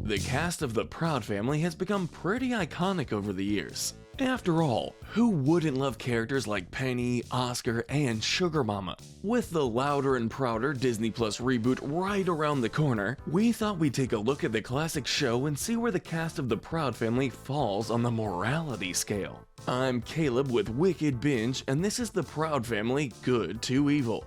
The cast of the Proud family has become pretty iconic over the years. After all, who wouldn't love characters like Penny, Oscar, and Sugar Mama? With the louder and prouder Disney Plus reboot right around the corner, we thought we'd take a look at the classic show and see where the cast of the Proud family falls on the morality scale. I'm Caleb with Wicked Binge, and this is the Proud family Good to Evil.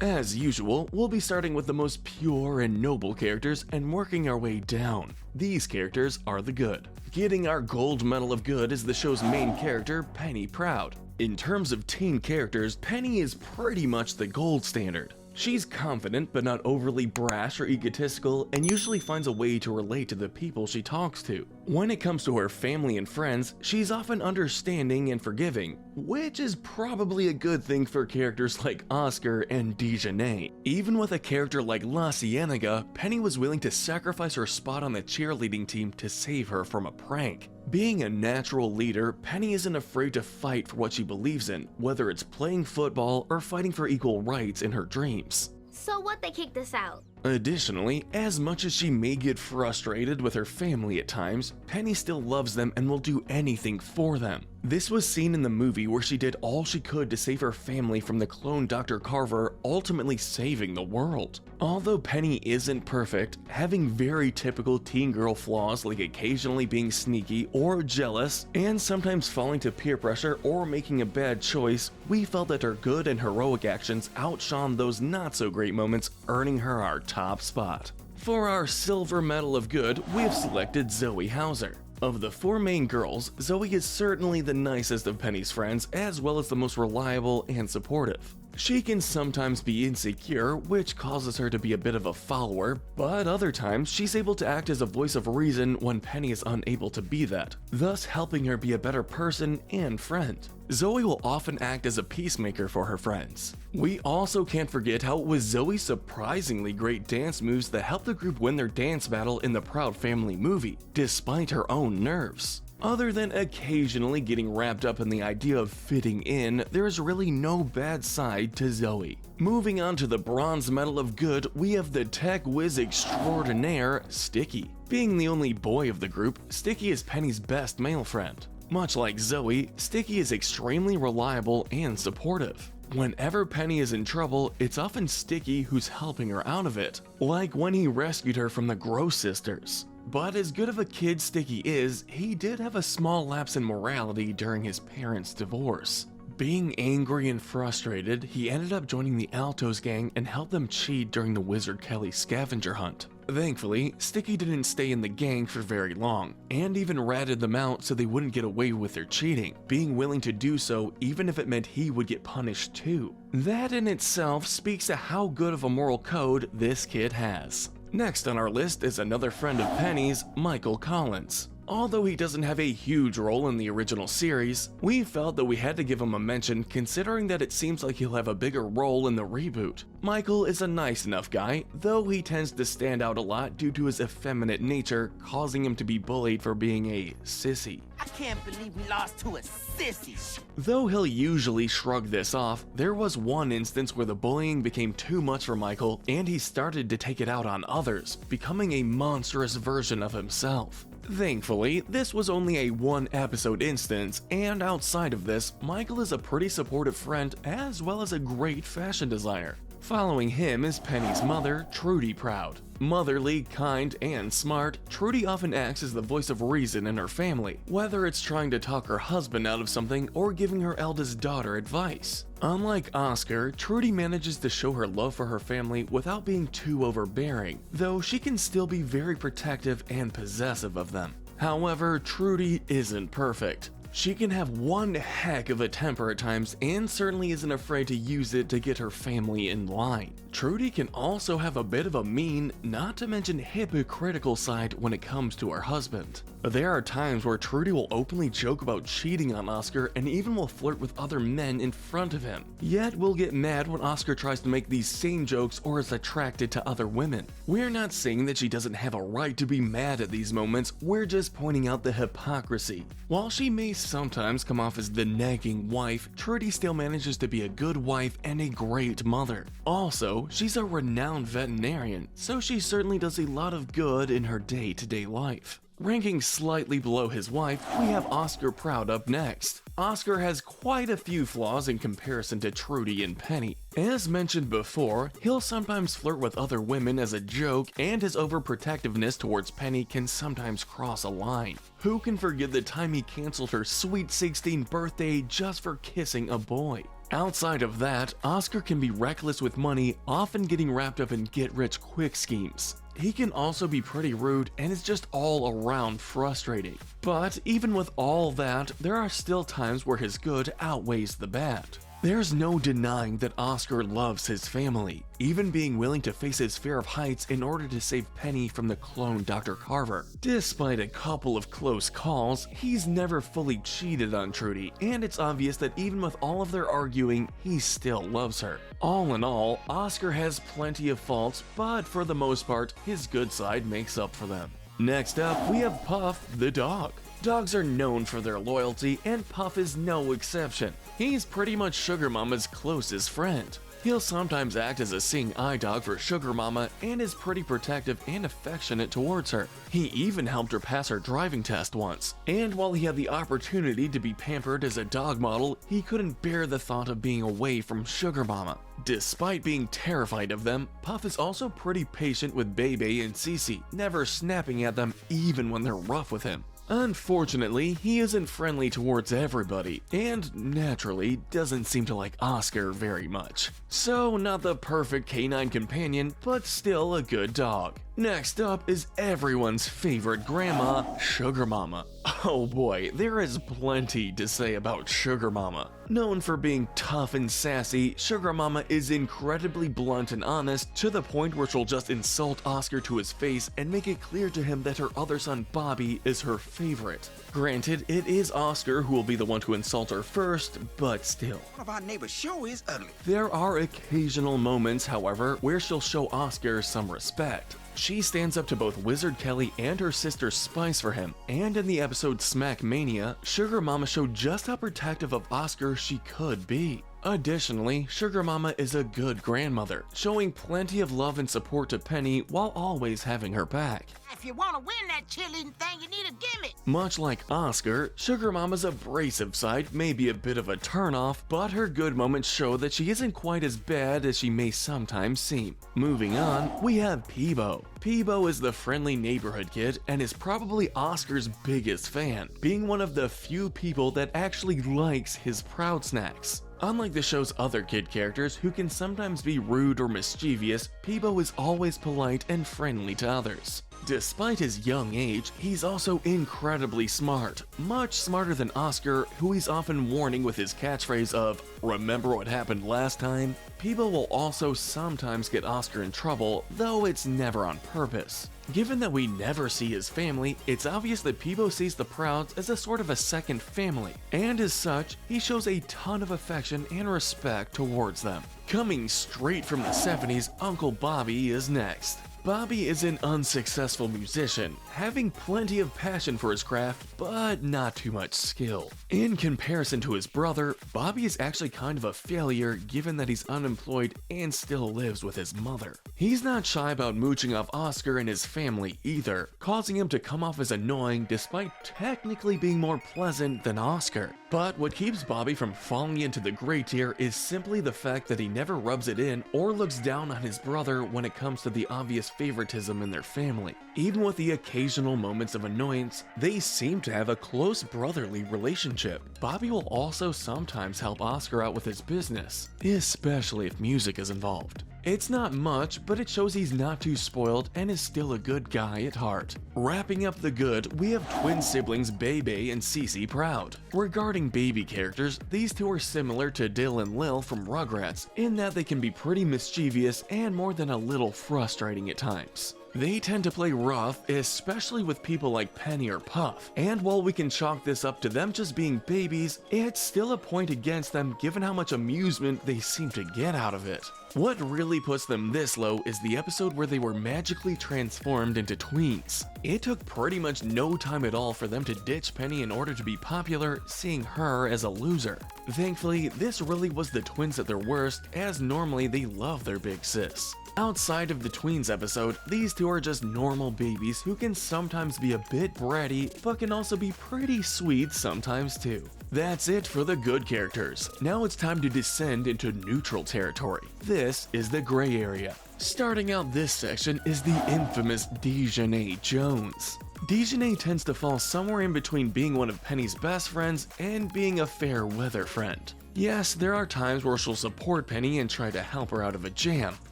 As usual, we'll be starting with the most pure and noble characters and working our way down. These characters are the good. Getting our gold medal of good is the show's main character, Penny Proud. In terms of teen characters, Penny is pretty much the gold standard. She's confident but not overly brash or egotistical, and usually finds a way to relate to the people she talks to. When it comes to her family and friends, she's often understanding and forgiving, which is probably a good thing for characters like Oscar and DJinna. Even with a character like Lacienega, Penny was willing to sacrifice her spot on the cheerleading team to save her from a prank. Being a natural leader, Penny isn't afraid to fight for what she believes in, whether it's playing football or fighting for equal rights in her dreams. So what, they kicked us out? Additionally, as much as she may get frustrated with her family at times, Penny still loves them and will do anything for them. This was seen in the movie where she did all she could to save her family from the clone Dr. Carver, ultimately saving the world. Although Penny isn't perfect, having very typical teen girl flaws like occasionally being sneaky or jealous, and sometimes falling to peer pressure or making a bad choice, we felt that her good and heroic actions outshone those not so great moments, earning her our top spot. For our silver medal of good, we've selected Zoe Hauser. Of the four main girls, Zoe is certainly the nicest of Penny's friends, as well as the most reliable and supportive. She can sometimes be insecure, which causes her to be a bit of a follower, but other times she's able to act as a voice of reason when Penny is unable to be that, thus helping her be a better person and friend. Zoe will often act as a peacemaker for her friends. We also can't forget how it was Zoe's surprisingly great dance moves that helped the group win their dance battle in the Proud Family movie, despite her own nerves. Other than occasionally getting wrapped up in the idea of fitting in, there is really no bad side to Zoe. Moving on to the bronze medal of good, we have the tech whiz extraordinaire, Sticky. Being the only boy of the group, Sticky is Penny's best male friend. Much like Zoe, Sticky is extremely reliable and supportive. Whenever Penny is in trouble, it's often Sticky who's helping her out of it, like when he rescued her from the Gross sisters. But as good of a kid Sticky is, he did have a small lapse in morality during his parents' divorce. Being angry and frustrated, he ended up joining the Altos gang and helped them cheat during the Wizard Kelly scavenger hunt. Thankfully, Sticky didn't stay in the gang for very long, and even ratted them out so they wouldn't get away with their cheating, being willing to do so even if it meant he would get punished too. That in itself speaks to how good of a moral code this kid has. Next on our list is another friend of Penny's, Michael Collins. Although he doesn't have a huge role in the original series, we felt that we had to give him a mention considering that it seems like he'll have a bigger role in the reboot. Michael is a nice enough guy, though he tends to stand out a lot due to his effeminate nature, causing him to be bullied for being a sissy. I can't believe we lost to a sissy. Though he'll usually shrug this off, there was one instance where the bullying became too much for Michael and he started to take it out on others, becoming a monstrous version of himself. Thankfully, this was only a one-episode instance, and outside of this, Michael is a pretty supportive friend as well as a great fashion designer. Following him is Penny's mother, Trudy Proud. Motherly, kind, and smart, Trudy often acts as the voice of reason in her family, whether it's trying to talk her husband out of something or giving her eldest daughter advice. Unlike Oscar, Trudy manages to show her love for her family without being too overbearing, though she can still be very protective and possessive of them. However, Trudy isn't perfect. She can have one heck of a temper at times and certainly isn't afraid to use it to get her family in line. Trudy can also have a bit of a mean, not to mention hypocritical side when it comes to her husband. There are times where Trudy will openly joke about cheating on Oscar and even will flirt with other men in front of him, yet will get mad when Oscar tries to make these same jokes or is attracted to other women. We're not saying that she doesn't have a right to be mad at these moments, we're just pointing out the hypocrisy. While she may sometimes come off as the nagging wife, Trudy still manages to be a good wife and a great mother. Also, she's a renowned veterinarian, so she certainly does a lot of good in her day-to-day life. Ranking slightly below his wife, we have Oscar Proud up next. Oscar has quite a few flaws in comparison to Trudy and Penny. As mentioned before, he'll sometimes flirt with other women as a joke, and his overprotectiveness towards Penny can sometimes cross a line. Who can forget the time he canceled her sweet 16th birthday just for kissing a boy? Outside of that, Oscar can be reckless with money, often getting wrapped up in get-rich-quick schemes. He can also be pretty rude and is just all around frustrating. But even with all that, there are still times where his good outweighs the bad. There's no denying that Oscar loves his family, even being willing to face his fear of heights in order to save Penny from the clone Dr. Carver. Despite a couple of close calls, he's never fully cheated on Trudy, and it's obvious that even with all of their arguing, he still loves her. All in all, Oscar has plenty of faults, but for the most part, his good side makes up for them. Next up, we have Puff the dog. Dogs are known for their loyalty, and Puff is no exception. He's pretty much Sugar Mama's closest friend. He'll sometimes act as a seeing eye dog for Sugar Mama and is pretty protective and affectionate towards her. He even helped her pass her driving test once, and while he had the opportunity to be pampered as a dog model, he couldn't bear the thought of being away from Sugar Mama. Despite being terrified of them, Puff is also pretty patient with Bebe and Cece, never snapping at them even when they're rough with him. Unfortunately, he isn't friendly towards everybody, and naturally doesn't seem to like Oscar very much. So not the perfect canine companion, but still a good dog. Next up is everyone's favorite grandma, Sugar Mama. Oh boy, there is plenty to say about Sugar Mama. Known for being tough and sassy, Sugar Mama is incredibly blunt and honest, to the point where she'll just insult Oscar to his face and make it clear to him that her other son Bobby is her favorite. Granted, it is Oscar who will be the one to insult her first, but still. One of our neighbors sure is ugly. There are occasional moments, however, where she'll show Oscar some respect. She stands up to both Wizard Kelly and her sister Spice for him, and in the episode Smack Mania, Sugar Mama showed just how protective of Oscar she could be. Additionally, Sugar Mama is a good grandmother, showing plenty of love and support to Penny while always having her back. If you want to win that chilling thing, you need a gimmick. Much like Oscar, Sugar Mama's abrasive side may be a bit of a turnoff, but her good moments show that she isn't quite as bad as she may sometimes seem. Moving on, we have Peebo. Peebo is the friendly neighborhood kid and is probably Oscar's biggest fan, being one of the few people that actually likes his Proud snacks. Unlike the show's other kid characters who can sometimes be rude or mischievous, Peebo is always polite and friendly to others. Despite his young age, he's also incredibly smart, much smarter than Oscar, who he's often warning with his catchphrase of, "Remember what happened last time?" Peebo will also sometimes get Oscar in trouble, though it's never on purpose. Given that we never see his family, it's obvious that Peebo sees the Prouds as a sort of a second family, and as such, he shows a ton of affection and respect towards them. Coming straight from the 70s, Uncle Bobby is next. Bobby is an unsuccessful musician, having plenty of passion for his craft, but not too much skill. In comparison to his brother, Bobby is actually kind of a failure given that he's unemployed and still lives with his mother. He's not shy about mooching off Oscar and his family either, causing him to come off as annoying despite technically being more pleasant than Oscar. But what keeps Bobby from falling into the gray tier is simply the fact that he never rubs it in or looks down on his brother when it comes to the obvious favoritism in their family. Even with the occasional moments of annoyance, they seem to have a close brotherly relationship. Bobby will also sometimes help Oscar out with his business, especially if music is involved. It's not much, but it shows he's not too spoiled and is still a good guy at heart. Wrapping up the good, we have twin siblings Bebe and Cece Proud. Regarding baby characters, these two are similar to Dill and Lil from Rugrats, in that they can be pretty mischievous and more than a little frustrating at times. They tend to play rough, especially with people like Penny or Puff, and while we can chalk this up to them just being babies, it's still a point against them given how much amusement they seem to get out of it. What really puts them this low is the episode where they were magically transformed into tweens. It took pretty much no time at all for them to ditch Penny in order to be popular, seeing her as a loser. Thankfully, this really was the twins at their worst, as normally they love their big sis. Outside of the tweens episode, these two are just normal babies who can sometimes be a bit bratty, but can also be pretty sweet sometimes too. That's it for the good characters. Now it's time to descend into neutral territory. This is the gray area. Starting out this section is the infamous DJinna Jones. DJinna tends to fall somewhere in between being one of Penny's best friends and being a fair weather friend. Yes, there are times where she'll support Penny and try to help her out of a jam.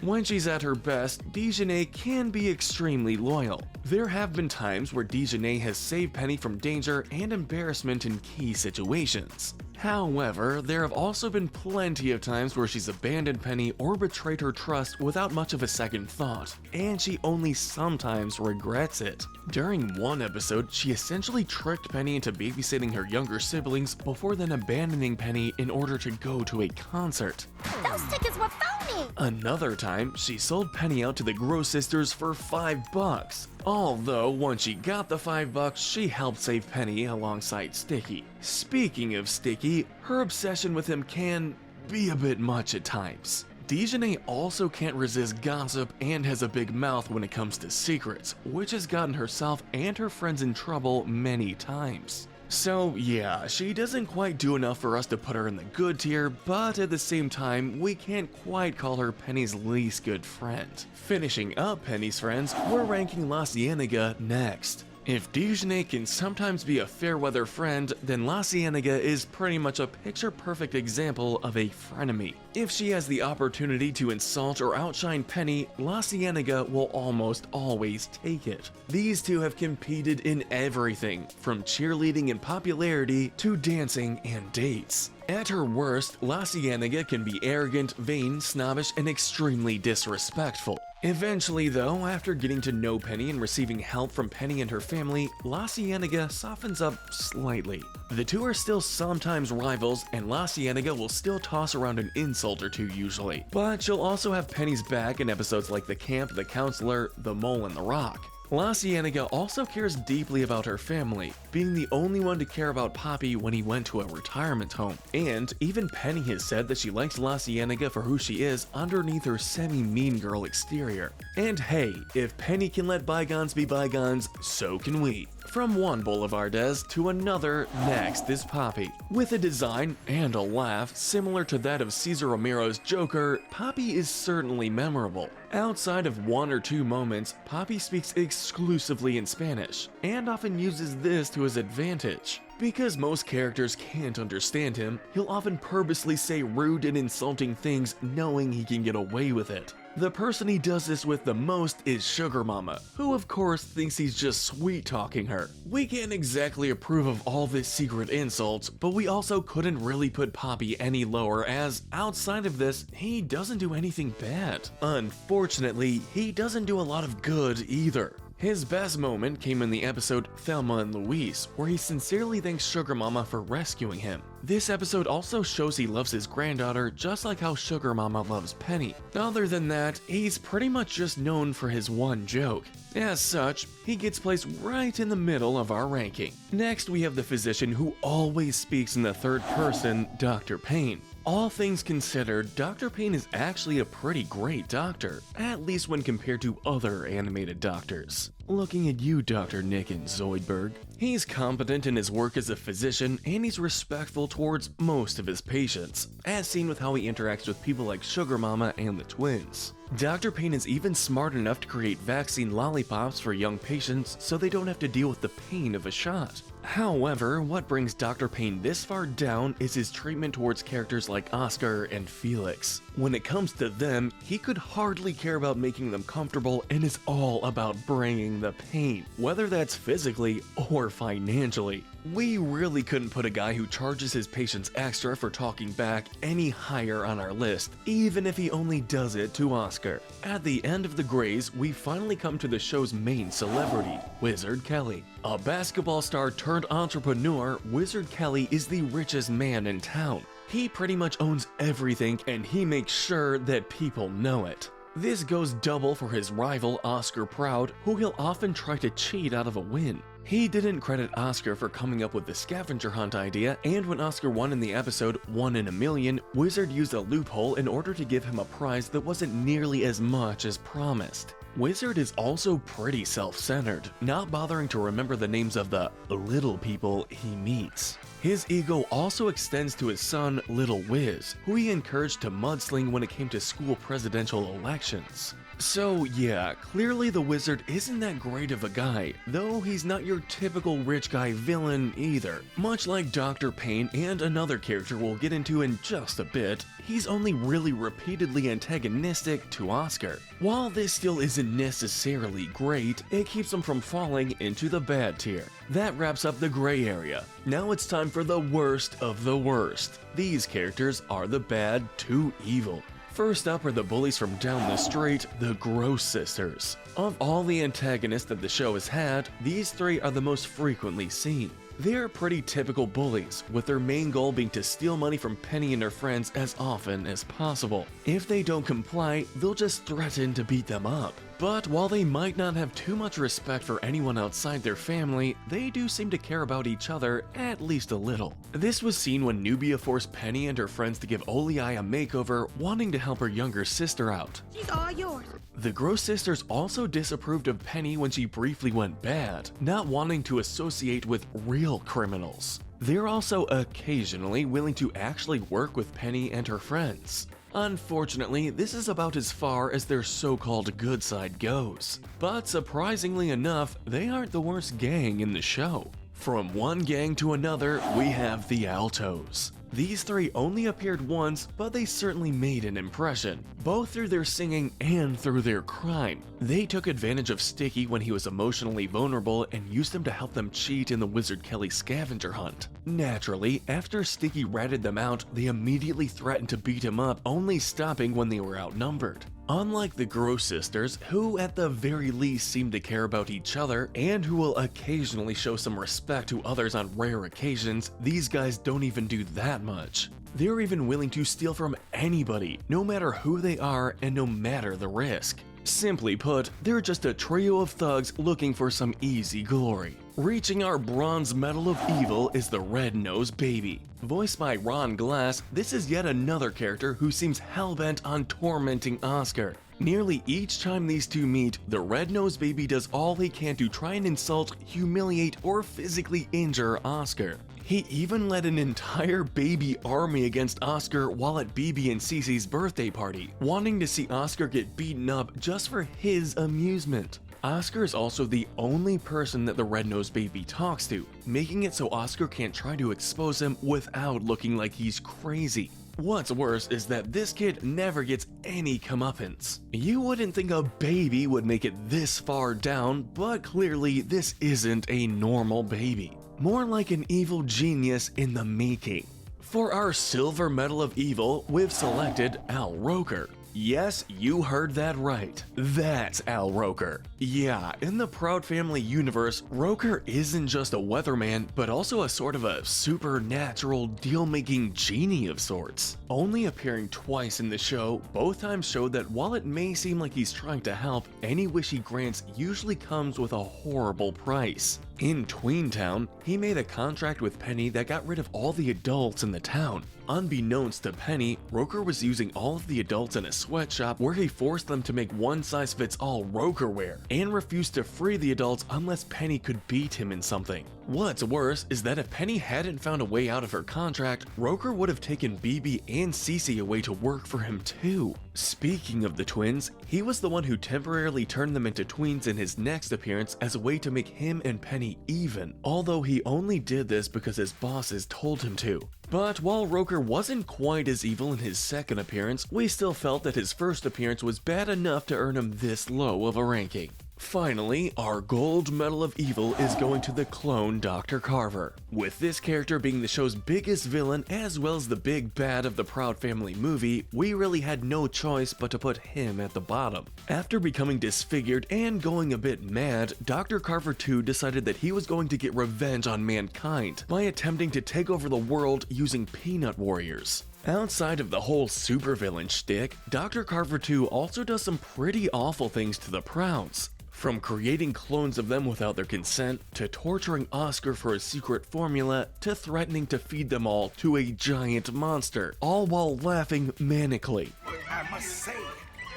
When she's at her best, DJinna can be extremely loyal. There have been times where DJinna has saved Penny from danger and embarrassment in key situations. However, there have also been plenty of times where she's abandoned Penny or betrayed her trust without much of a second thought, and she only sometimes regrets it. During one episode, she essentially tricked Penny into babysitting her younger siblings before then abandoning Penny in order to go to a concert. Those tickets were phony! Another time, she sold Penny out to the Gross sisters for $5. Although, once she got the $5, she helped save Penny alongside Sticky. Speaking of Sticky, her obsession with him can be a bit much at times. DJinna also can't resist gossip and has a big mouth when it comes to secrets, which has gotten herself and her friends in trouble many times. So yeah, she doesn't quite do enough for us to put her in the good tier, but at the same time, we can't quite call her Penny's least good friend. Finishing up Penny's friends, we're ranking Lacienega next. If DJinna can sometimes be a fair weather friend, then Lacienega is pretty much a picture-perfect example of a frenemy. If she has the opportunity to insult or outshine Penny, Lacienega will almost always take it. These two have competed in everything, from cheerleading and popularity to dancing and dates. At her worst, Lacienega can be arrogant, vain, snobbish, and extremely disrespectful. Eventually though, after getting to know Penny and receiving help from Penny and her family, Lacienega softens up slightly. The two are still sometimes rivals, and Lacienega will still toss around an insult or two usually. But she'll also have Penny's back in episodes like The Camp, The Counselor, The Mole, and The Rock. Lacienega also cares deeply about her family, being the only one to care about Poppy when he went to a retirement home. And even Penny has said that she likes Lacienega for who she is underneath her semi-mean girl exterior. And hey, if Penny can let bygones be bygones, so can we. From one Boulevardes to another, next is Poppy. With a design and a laugh similar to that of Cesar Romero's Joker, Poppy is certainly memorable. Outside of one or two moments, Poppy speaks exclusively in Spanish, and often uses this to his advantage. Because most characters can't understand him, he'll often purposely say rude and insulting things knowing he can get away with it. The person he does this with the most is Sugar Mama, who of course thinks he's just sweet-talking her. We can't exactly approve of all this secret insults, but we also couldn't really put Poppy any lower as, outside of this, he doesn't do anything bad. Unfortunately, he doesn't do a lot of good either. His best moment came in the episode Thelma and Louise, where he sincerely thanks Sugar Mama for rescuing him. This episode also shows he loves his granddaughter just like how Sugar Mama loves Penny. Other than that, he's pretty much just known for his one joke. As such, he gets placed right in the middle of our ranking. Next, we have the physician who always speaks in the third person, Dr. Payne. All things considered, Dr. Payne is actually a pretty great doctor, at least when compared to other animated doctors. Looking at you, Dr. Nick and Zoidberg. He's competent in his work as a physician, and he's respectful towards most of his patients, as seen with how he interacts with people like Sugar Mama and the twins. Dr. Payne is even smart enough to create vaccine lollipops for young patients so they don't have to deal with the pain of a shot. However, what brings Dr. Payne this far down is his treatment towards characters like Oscar and Felix. When it comes to them, he could hardly care about making them comfortable and is all about bringing the pain, whether that's physically or financially. We really couldn't put a guy who charges his patients extra for talking back any higher on our list, even if he only does it to Oscar. At the end of the Grays, we finally come to the show's main celebrity, Wizard Kelly. A basketball star turned entrepreneur, Wizard Kelly is the richest man in town. He pretty much owns everything and he makes sure that people know it. This goes double for his rival Oscar Proud, who he'll often try to cheat out of a win. He didn't credit Oscar for coming up with the scavenger hunt idea, and when Oscar won in the episode 1 in a Million, Wizard used a loophole in order to give him a prize that wasn't nearly as much as promised. Wizard is also pretty self-centered, not bothering to remember the names of the little people he meets. His ego also extends to his son, Little Wiz, who he encouraged to mudsling when it came to school presidential elections. So yeah, clearly the Wizard isn't that great of a guy, though he's not your typical rich guy villain either. Much like Dr. Payne and another character we'll get into in just a bit, he's only really repeatedly antagonistic to Oscar. While this still isn't necessarily great, it keeps him from falling into the bad tier. That wraps up the gray area. Now it's time for the worst of the worst. These characters are the bad to evil. First up are the bullies from down the street, the Gross Sisters. Of all the antagonists that the show has had, these three are the most frequently seen. They're pretty typical bullies, with their main goal being to steal money from Penny and her friends as often as possible. If they don't comply, they'll just threaten to beat them up. But while they might not have too much respect for anyone outside their family, they do seem to care about each other at least a little. This was seen when Nubia forced Penny and her friends to give Olii a makeover, wanting to help her younger sister out. She's all yours. The Gross Sisters also disapproved of Penny when she briefly went bad, not wanting to associate with real criminals. They're also occasionally willing to actually work with Penny and her friends. Unfortunately, this is about as far as their so-called good side goes. But surprisingly enough, they aren't the worst gang in the show. From one gang to another, we have the Altos. These three only appeared once, but they certainly made an impression, both through their singing and through their crime. They took advantage of Sticky when he was emotionally vulnerable and used him to help them cheat in the Wizard Kelly scavenger hunt. Naturally, after Sticky ratted them out, they immediately threatened to beat him up, only stopping when they were outnumbered. Unlike the Gross Sisters, who at the very least seem to care about each other and who will occasionally show some respect to others on rare occasions, these guys don't even do that much. They're even willing to steal from anybody, no matter who they are and no matter the risk. Simply put, they're just a trio of thugs looking for some easy glory. Reaching our bronze medal of evil is the Red-Nosed Baby. Voiced by Ron Glass, this is yet another character who seems hellbent on tormenting Oscar. Nearly each time these two meet, the Red-Nosed Baby does all he can to try and insult, humiliate, or physically injure Oscar. He even led an entire baby army against Oscar while at BB and Cece's birthday party, wanting to see Oscar get beaten up just for his amusement. Oscar is also the only person that the Red-Nosed Baby talks to, making it so Oscar can't try to expose him without looking like he's crazy. What's worse is that this kid never gets any comeuppance. You wouldn't think a baby would make it this far down, but clearly this isn't a normal baby. More like an evil genius in the making. For our silver medal of evil, we've selected Al Roker. Yes, you heard that right. That's Al Roker. Yeah, in the Proud Family universe, Roker isn't just a weatherman, but also a sort of a supernatural deal-making genie of sorts. Only appearing twice in the show, both times showed that while it may seem like he's trying to help, any wish he grants usually comes with a horrible price. In Tweentown, he made a contract with Penny that got rid of all the adults in the town. Unbeknownst to Penny, Roker was using all of the adults in a sweatshop where he forced them to make one-size-fits-all Roker wear, and refused to free the adults unless Penny could beat him in something. What's worse is that if Penny hadn't found a way out of her contract, Roker would have taken BB and Cece away to work for him too. Speaking of the twins, he was the one who temporarily turned them into tweens in his next appearance as a way to make him and Penny even, although he only did this because his bosses told him to. But while Roker wasn't quite as evil in his second appearance, we still felt that his first appearance was bad enough to earn him this low of a ranking. Finally, our gold medal of evil is going to the clone Dr. Carver. With this character being the show's biggest villain as well as the big bad of the Proud family movie, we really had no choice but to put him at the bottom. After becoming disfigured and going a bit mad, Dr. Carver 2 decided that he was going to get revenge on mankind by attempting to take over the world using peanut warriors. Outside of the whole supervillain shtick, Dr. Carver 2 also does some pretty awful things to the Prouds. From creating clones of them without their consent, to torturing Oscar for a secret formula, to threatening to feed them all to a giant monster, all while laughing manically. I must say,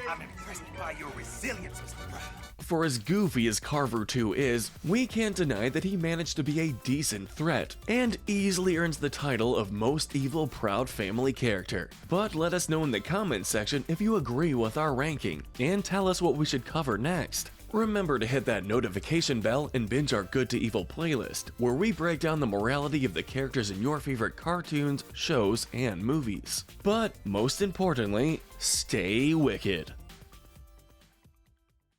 I'm impressed by your resilience, Mr. Proud. For as goofy as Carver 2 is, we can't deny that he managed to be a decent threat, and easily earns the title of most evil Proud family character. But let us know in the comments section if you agree with our ranking, and tell us what we should cover next. Remember to hit that notification bell and binge our Good to Evil playlist, where we break down the morality of the characters in your favorite cartoons, shows, and movies. But most importantly, stay wicked.